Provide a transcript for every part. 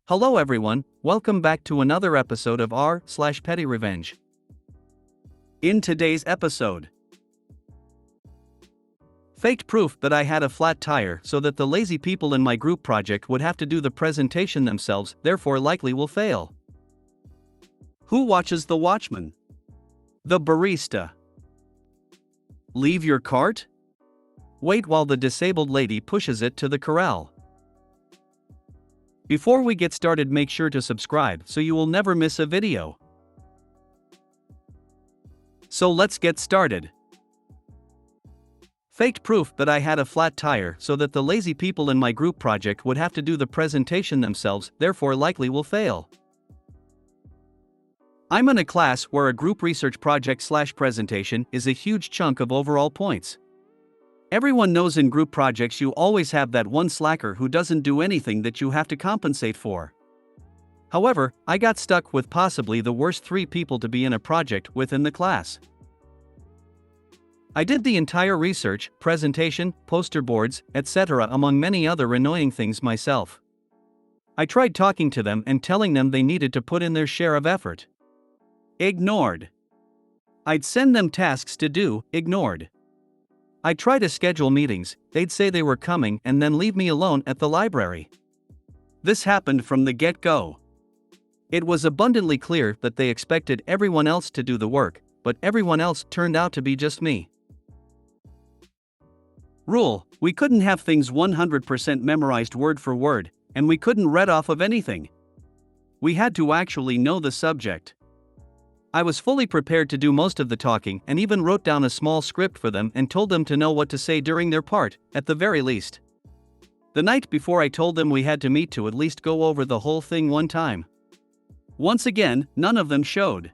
Hello everyone, welcome back to another episode of r/PettyRevenge. In today's episode, faked proof that I had a flat tire so that the lazy people in my group project would have to do the presentation themselves, therefore likely will fail. Who watches the watchman? The barista. Leave your cart? Wait while the disabled lady pushes it to the corral. Before we get started, make sure to subscribe so you will never miss a video. So let's get started. Faked proof that I had a flat tire so that the lazy people in my group project would have to do the presentation themselves, therefore likely will fail. I'm in a class where a group research project/presentation is a huge chunk of overall points. Everyone knows in group projects you always have that one slacker who doesn't do anything that you have to compensate for. However, I got stuck with possibly the worst 3 people to be in a project with in the class. I did the entire research, presentation, poster boards, etc. among many other annoying things myself. I tried talking to them and telling them they needed to put in their share of effort. Ignored. I'd send them tasks to do, ignored. I'd try to schedule meetings, they'd say they were coming and then leave me alone at the library. This happened from the get-go. It was abundantly clear that they expected everyone else to do the work, but everyone else turned out to be just me. Rule: we couldn't have things 100% memorized word for word, and we couldn't read off of anything. We had to actually know the subject. I was fully prepared to do most of the talking and even wrote down a small script for them and told them to know what to say during their part, at the very least. The night before I told them we had to meet to at least go over the whole thing one time. Once again, none of them showed.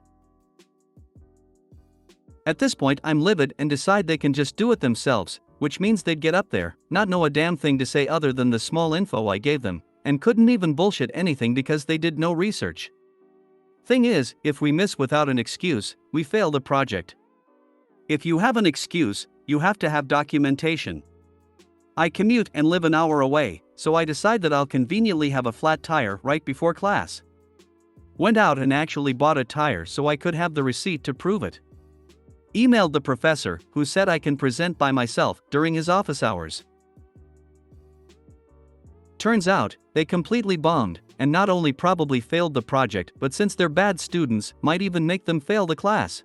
At this point I'm livid and decide they can just do it themselves, which means they'd get up there, not know a damn thing to say other than the small info I gave them, and couldn't even bullshit anything because they did no research. Thing is, if we miss without an excuse, we fail the project. If you have an excuse, you have to have documentation. I commute and live an hour away, so I decide that I'll conveniently have a flat tire right before class. Went out and actually bought a tire so I could have the receipt to prove it. Emailed the professor, who said I can present by myself during his office hours. Turns out, they completely bombed, and not only probably failed the project, but since they're bad students, might even make them fail the class.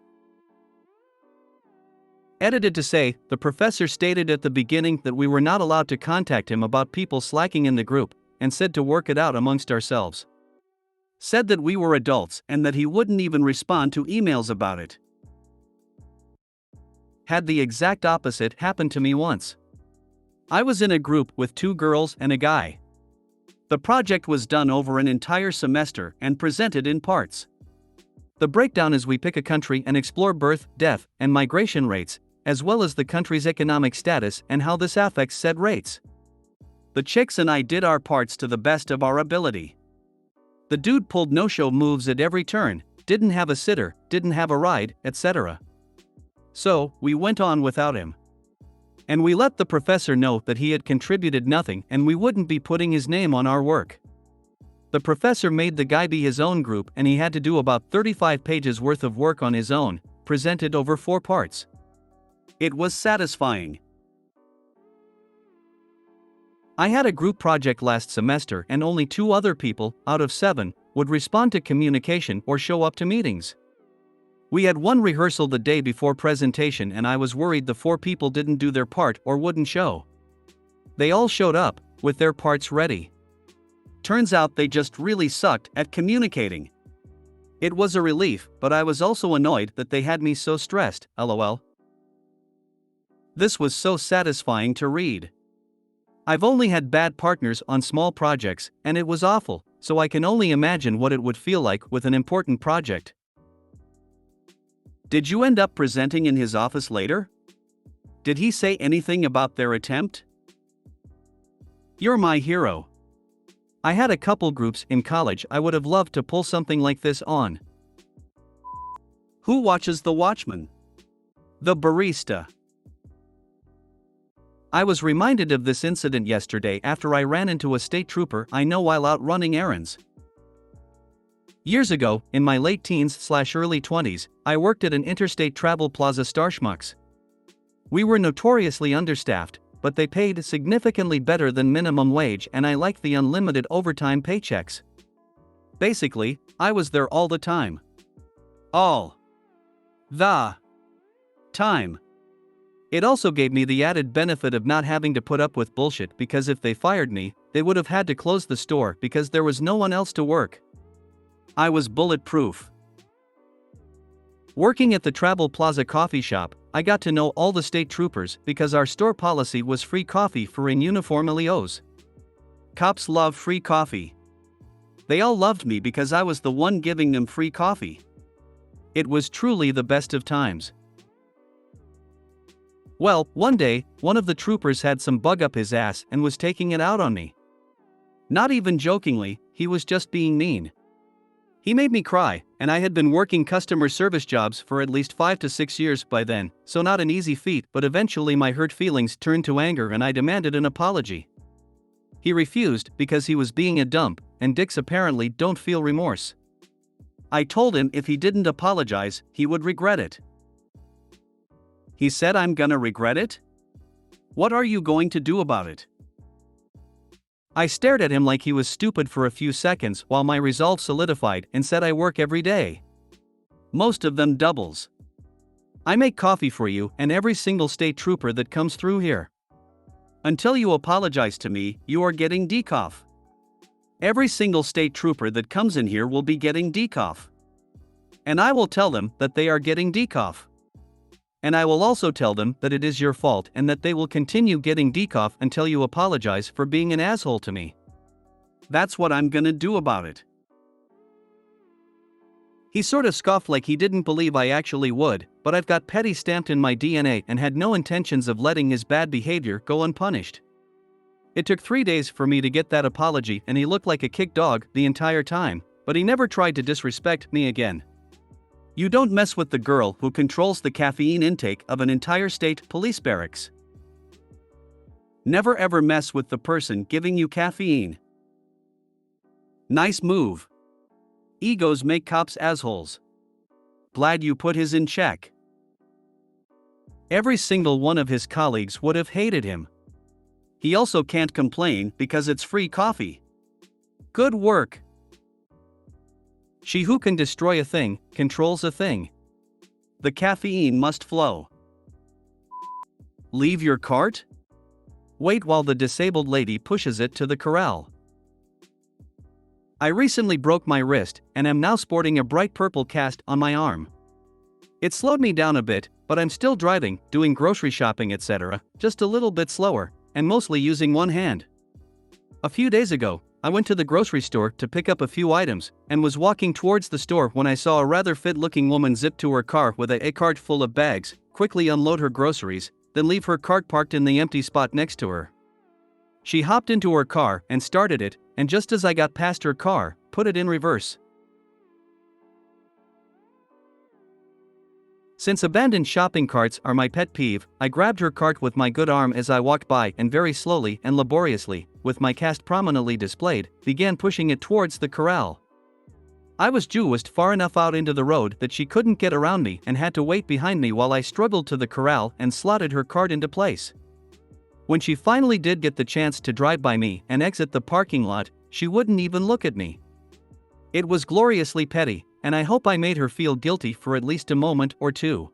Edited to say, the professor stated at the beginning that we were not allowed to contact him about people slacking in the group, and said to work it out amongst ourselves. Said that we were adults and that he wouldn't even respond to emails about it. Had the exact opposite happen to me once. I was in a group with 2 girls and a guy. The project was done over an entire semester and presented in parts. The breakdown is we pick a country and explore birth, death, and migration rates, as well as the country's economic status and how this affects said rates. The chicks and I did our parts to the best of our ability. The dude pulled no-show moves at every turn, didn't have a sitter, didn't have a ride, etc. So, we went on without him. And we let the professor know that he had contributed nothing and we wouldn't be putting his name on our work. The professor made the guy be his own group and he had to do about 35 pages worth of work on his own, presented over 4 parts. It was satisfying. I had a group project last semester and only 2 other people, out of 7, would respond to communication or show up to meetings. We had one rehearsal the day before presentation and I was worried the 4 people didn't do their part or wouldn't show. They all showed up, with their parts ready. Turns out they just really sucked at communicating. It was a relief, but I was also annoyed that they had me so stressed, lol. This was so satisfying to read. I've only had bad partners on small projects, and it was awful, so I can only imagine what it would feel like with an important project. Did you end up presenting in his office later? Did he say anything about their attempt? You're my hero. I had a couple groups in college I would have loved to pull something like this on. Who watches the watchman? The barista. I was reminded of this incident yesterday after I ran into a state trooper I know while out running errands. Years ago, in my late teens/early 20s, I worked at an interstate travel plaza Starschmucks. We were notoriously understaffed, but they paid significantly better than minimum wage and I liked the unlimited overtime paychecks. Basically, I was there all the time. All the time. It also gave me the added benefit of not having to put up with bullshit because if they fired me, they would have had to close the store because there was no one else to work. I was bulletproof. Working at the Travel Plaza coffee shop, I got to know all the state troopers because our store policy was free coffee for in uniform LEOs. Cops love free coffee. They all loved me because I was the one giving them free coffee. It was truly the best of times. Well, one day, one of the troopers had some bug up his ass and was taking it out on me. Not even jokingly, he was just being mean. He made me cry, and I had been working customer service jobs for at least 5 to 6 years by then, so not an easy feat, but eventually my hurt feelings turned to anger and I demanded an apology. He refused because he was being a dump, and dicks apparently don't feel remorse. I told him if he didn't apologize, he would regret it. He said, "I'm gonna regret it? What are you going to do about it?" I stared at him like he was stupid for a few seconds while my resolve solidified and said, "I work every day. Most of them doubles. I make coffee for you and every single state trooper that comes through here. Until you apologize to me, you are getting decoff. Every single state trooper that comes in here will be getting decoff. And I will tell them that they are getting decoff. And I will also tell them that it is your fault and that they will continue getting decoff until you apologize for being an asshole to me. That's what I'm gonna do about it." He sort of scoffed like he didn't believe I actually would, but I've got petty stamped in my DNA and had no intentions of letting his bad behavior go unpunished. It took 3 days for me to get that apology and he looked like a kicked dog the entire time, but he never tried to disrespect me again. You don't mess with the girl who controls the caffeine intake of an entire state police barracks. Never ever mess with the person giving you caffeine. Nice move. Egos make cops assholes. Glad you put his in check. Every single one of his colleagues would have hated him. He also can't complain because it's free coffee. Good work. She who can destroy a thing, controls a thing. The caffeine must flow. Leave your cart? Wait while the disabled lady pushes it to the corral. I recently broke my wrist and am now sporting a bright purple cast on my arm. It slowed me down a bit, but I'm still driving, doing grocery shopping, etc., just a little bit slower, and mostly using one hand. A few days ago, I went to the grocery store to pick up a few items, and was walking towards the store when I saw a rather fit-looking woman zip to her car with a cart full of bags, quickly unload her groceries, then leave her cart parked in the empty spot next to her. She hopped into her car and started it, and just as I got past her car, put it in reverse. Since abandoned shopping carts are my pet peeve, I grabbed her cart with my good arm as I walked by and very slowly and laboriously, with my cast prominently displayed, began pushing it towards the corral. I was just far enough out into the road that she couldn't get around me and had to wait behind me while I struggled to the corral and slotted her cart into place. When she finally did get the chance to drive by me and exit the parking lot, she wouldn't even look at me. It was gloriously petty, and I hope I made her feel guilty for at least a moment or two.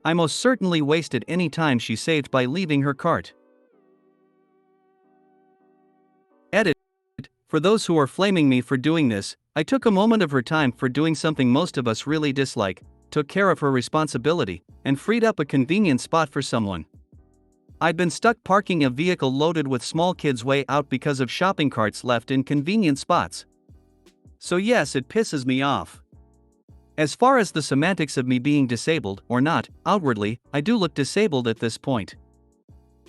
I most certainly wasted any time she saved by leaving her cart. Edit. For those who are flaming me for doing this, I took a moment of her time for doing something most of us really dislike, took care of her responsibility, and freed up a convenient spot for someone. I'd been stuck parking a vehicle loaded with small kids way out because of shopping carts left in convenient spots. So yes, it pisses me off. As far as the semantics of me being disabled or not, outwardly, I do look disabled at this point.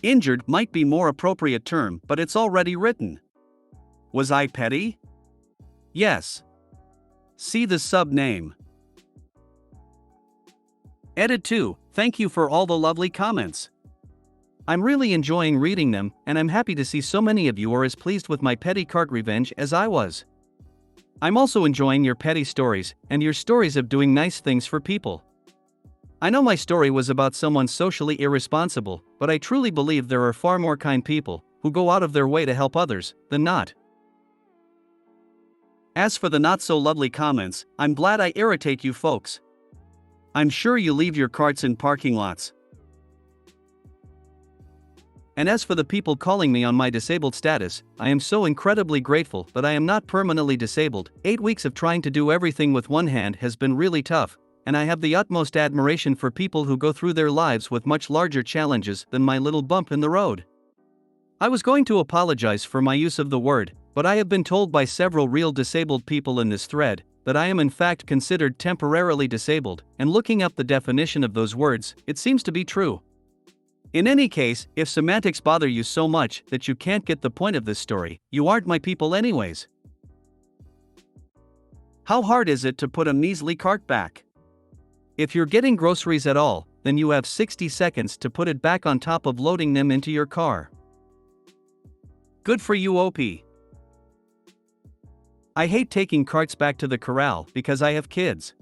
Injured might be more appropriate term, but it's already written. Was I petty? Yes. See the sub-name. Edit 2, thank you for all the lovely comments. I'm really enjoying reading them, and I'm happy to see so many of you are as pleased with my petty cart revenge as I was. I'm also enjoying your petty stories and your stories of doing nice things for people. I know my story was about someone socially irresponsible, but I truly believe there are far more kind people who go out of their way to help others than not. As for the not so lovely comments, I'm glad I irritate you folks. I'm sure you leave your carts in parking lots. And as for the people calling me on my disabled status, I am so incredibly grateful that I am not permanently disabled. 8 weeks of trying to do everything with one hand has been really tough, and I have the utmost admiration for people who go through their lives with much larger challenges than my little bump in the road. I was going to apologize for my use of the word, but I have been told by several real disabled people in this thread that I am in fact considered temporarily disabled, and looking up the definition of those words, it seems to be true. In any case, if semantics bother you so much that you can't get the point of this story, you aren't my people anyways. How hard is it to put a measly cart back? If you're getting groceries at all, then you have 60 seconds to put it back on top of loading them into your car. Good for you, OP. I hate taking carts back to the corral because I have kids.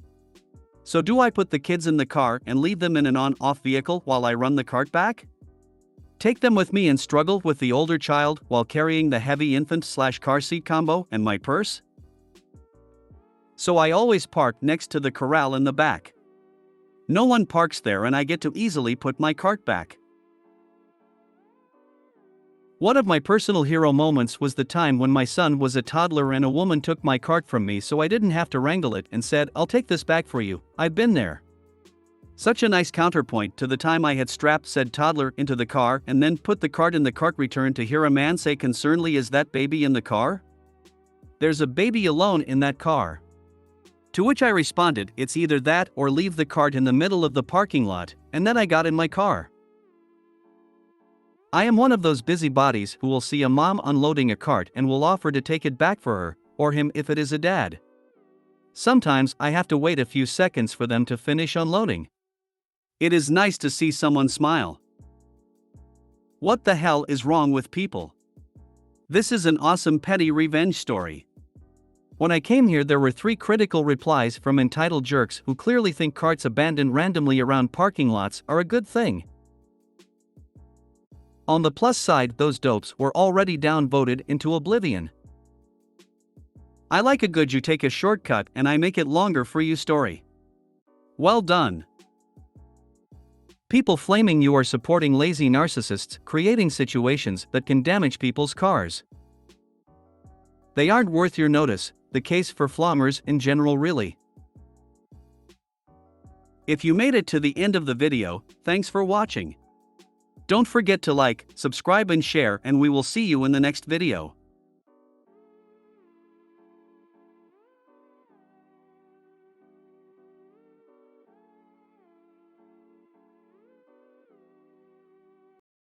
So do I put the kids in the car and leave them in an on-off vehicle while I run the cart back? Take them with me and struggle with the older child while carrying the heavy infant/car seat combo and my purse? So I always park next to the corral in the back. No one parks there and I get to easily put my cart back. One of my personal hero moments was the time when my son was a toddler and a woman took my cart from me so I didn't have to wrangle it and said, "I'll take this back for you, I've been there." Such a nice counterpoint to the time I had strapped said toddler into the car and then put the cart in the cart return to hear a man say concernedly, "Is that baby in the car? There's a baby alone in that car." To which I responded, "It's either that or leave the cart in the middle of the parking lot," and then I got in my car. I am one of those busybodies who will see a mom unloading a cart and will offer to take it back for her, or him if it is a dad. Sometimes I have to wait a few seconds for them to finish unloading. It is nice to see someone smile. What the hell is wrong with people? This is an awesome petty revenge story. When I came here, there were 3 critical replies from entitled jerks who clearly think carts abandoned randomly around parking lots are a good thing. On the plus side, those dopes were already downvoted into oblivion. I like a good "you take a shortcut and I make it longer for you" story. Well done. People flaming you are supporting lazy narcissists creating situations that can damage people's cars. They aren't worth your notice, the case for flommers in general really. If you made it to the end of the video, thanks for watching. Don't forget to like, subscribe and share, and we will see you in the next video.